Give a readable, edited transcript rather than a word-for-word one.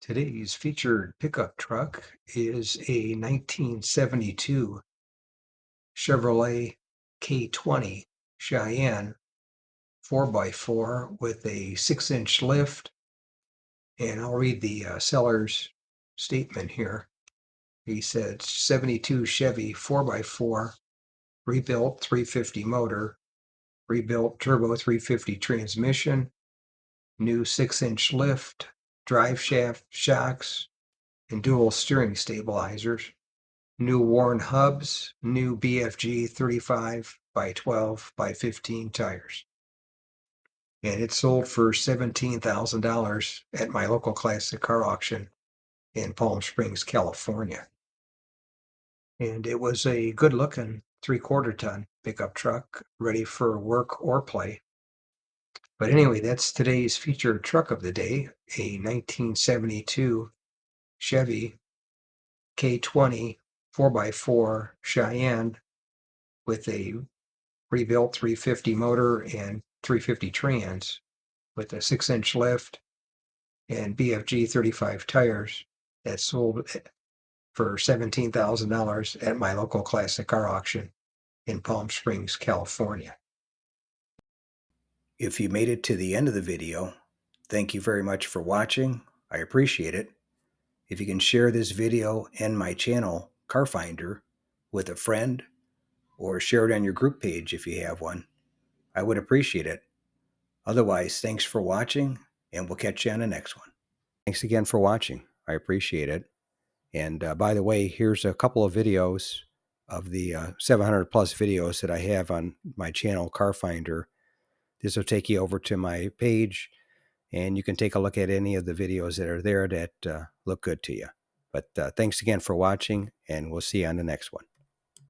Today's featured pickup truck is a 1972 Chevrolet K20 Cheyenne 4x4 with a 6-inch lift. And I'll read the seller's statement here. He said 72 Chevy 4x4, rebuilt 350 motor, rebuilt turbo 350 transmission, new 6-inch lift, drive shaft shocks, and dual steering stabilizers. New worn hubs, new BFG 35 by 12 by 15 tires. And it sold for $17,000 at my local classic car auction in Palm Springs, California. And it was a good looking 3/4 ton pickup truck ready for work or play. But anyway, that's today's featured truck of the day, a 1972 Chevy K20 4x4 Cheyenne with a rebuilt 350 motor and 350 trans with a 6-inch lift and BFG 35 tires that sold for $17,000 at my local classic car auction in Palm Springs, California. If you made it to the end of the video, thank you very much for watching. I appreciate it. If you can share this video and my channel, Car Finder, with a friend, or share it on your group page if you have one, I would appreciate it. Otherwise, thanks for watching, and we'll catch you on the next one. Thanks again for watching. I appreciate it. And by the way, here's a couple of videos of the 700 plus videos that I have on my channel, Car Finder. This will take you over to my page, and you can take a look at any of the videos that are there that look good to you. But thanks again for watching, and we'll see you on the next one.